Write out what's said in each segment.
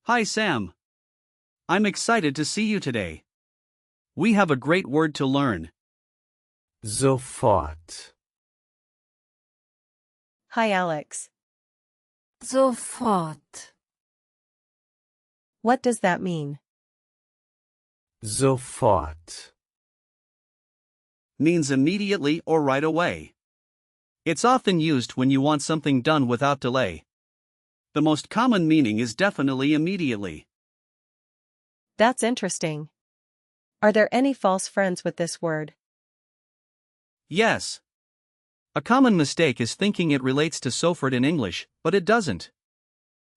Hi Sam. I'm excited to see you today. We have a great word to learn. Sofort. Hi Alex. Sofort. What does that mean? Sofort. Means immediately or right away. It's often used when you want something done without delay. The most common meaning is definitely immediately. That's interesting. Are there any false friends with this word? Yes. A common mistake is thinking it relates to sofort in English, but it doesn't.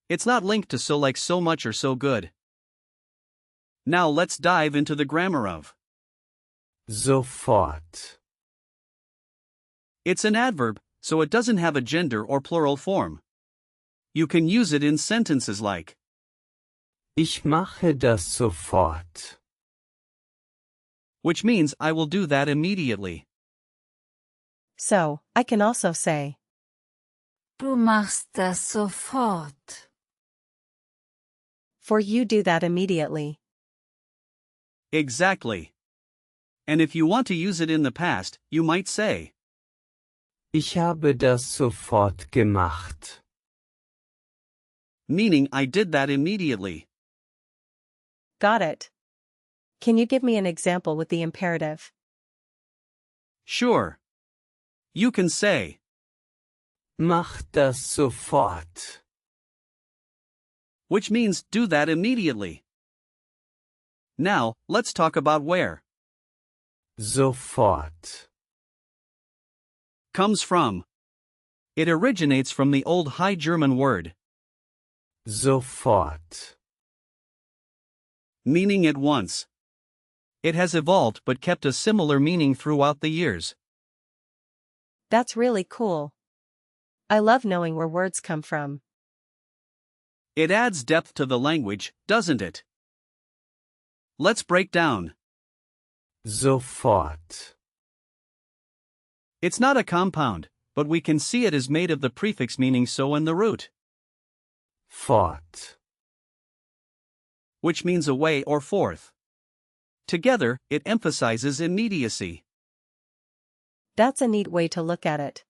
It's not linked to so like so much or so good. Now let's dive into the grammar of Sofort. It's an adverb, so it doesn't have a gender or plural form. You can use it in sentences like Ich mache das sofort. which means I will do that immediately. So, I can also say, Du machst das sofort. for you do that immediately. Exactly. And if you want to use it in the past, you might say Ich habe das sofort gemacht. meaning I did that immediately. Got it. Can you give me an example with the imperative? Sure. You can say Mach das sofort. which means do that immediately. Now, let's talk about where Sofort. comes from. It originates from the old High German word, Sofort. meaning at once. It has evolved but kept a similar meaning throughout the years. That's really cool. I love knowing where words come from. It adds depth to the language, doesn't it? Let's break down. Sofort. It's not a compound, but we can see it is made of the prefix meaning so in the root, Fort. which means away or forth. Together, it emphasizes immediacy. That's a neat way to look at it.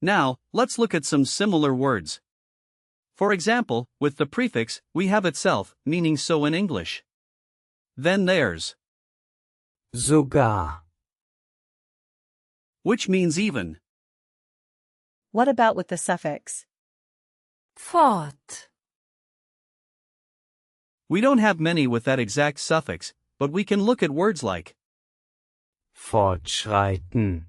Now, let's look at some similar words. For example, with the prefix, we have itself, meaning so in English. Then there's Sogar. which means even. What about with the suffix? Fort. We don't have many with that exact suffix, but we can look at words like Fortschreiten.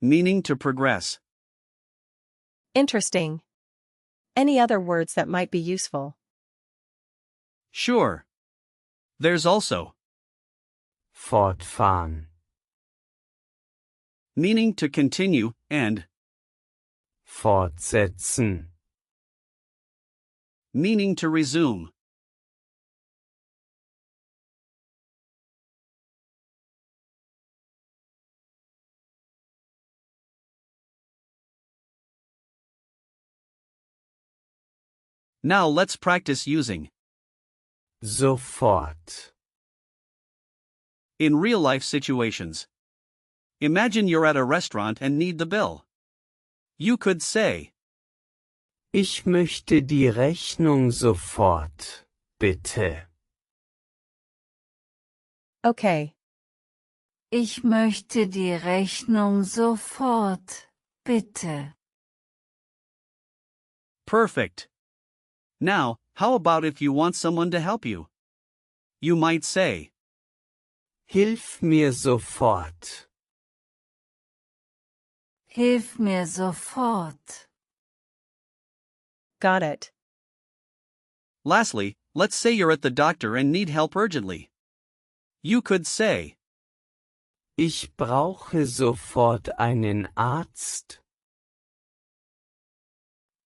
meaning to progress. Interesting. Any other words that might be useful? Sure. There's also Fortfahren. meaning to continue, and Fortsetzen. meaning to resume. Now let's practice using Sofort. in real-life situations. Imagine you're at a restaurant and need the bill. You could say, Ich möchte die Rechnung sofort, bitte. Okay. Ich möchte die Rechnung sofort, bitte. Perfect. Now, how about if you want someone to help you? You might say, Hilf mir sofort. Hilf mir sofort. Got it. Lastly, let's say you're at the doctor and need help urgently. You could say, Ich brauche sofort einen Arzt.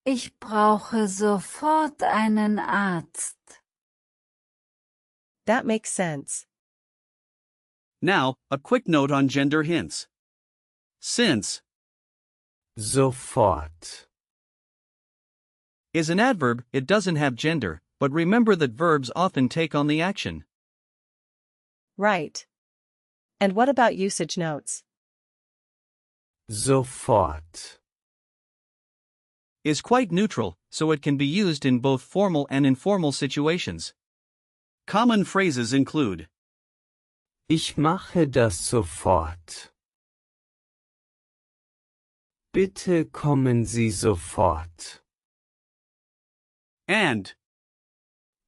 Ich brauche sofort einen Arzt. That makes sense. Now, a quick note on gender hints. Since Sofort. is an adverb, it doesn't have gender, but remember that verbs often take on the action. Right. And what about usage notes? Sofort. Is quite neutral, so it can be used in both formal and informal situations. Common phrases include, Ich mache das sofort. Bitte kommen Sie sofort. and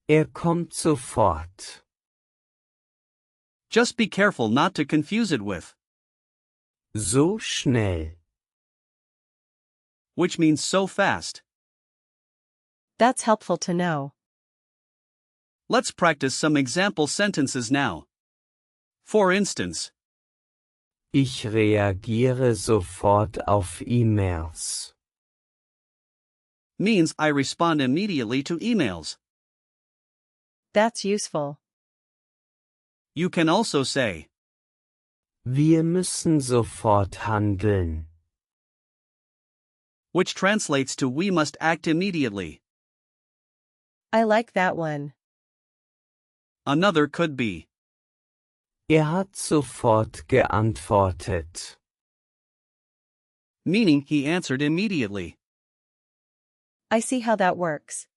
Kommt sofort. just be careful not to confuse it with, So schnell. which means so fast. That's helpful to know. Let's practice some example sentences now. For instance, Ich reagiere sofort auf E-Mails. means I respond immediately to emails. That's useful. You can also say, Wir müssen sofort handeln. which translates to we must act immediately. I like that one. Another could be, Hat sofort geantwortet. meaning he answered immediately. I see how that works.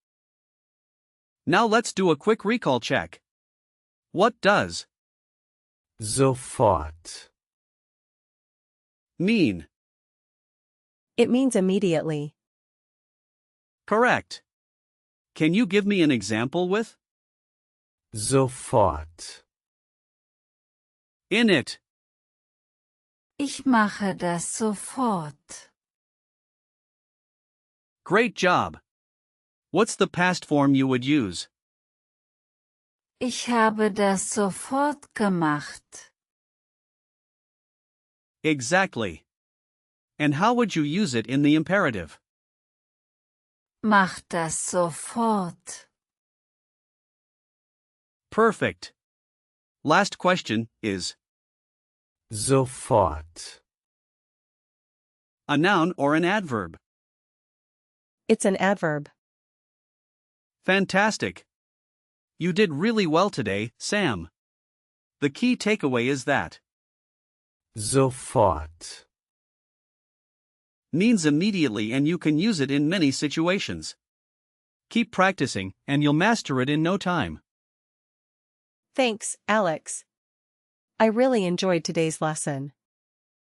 Now let's do a quick recall check. What does Sofort. mean? It means immediately. Correct. Can you give me an example with? Sofort. In it. Ich mache das sofort. Great job. What's the past form you would use? Ich habe das sofort gemacht. Exactly. And how would you use it in the imperative? Mach das sofort. Perfect. Last question is, Sofort. a noun or an adverb? It's an adverb. Fantastic. You did really well today, Sam. The key takeaway is that Sofort. means immediately, and you can use it in many situations. Keep practicing, and you'll master it in no time. Thanks, Alex. I really enjoyed today's lesson.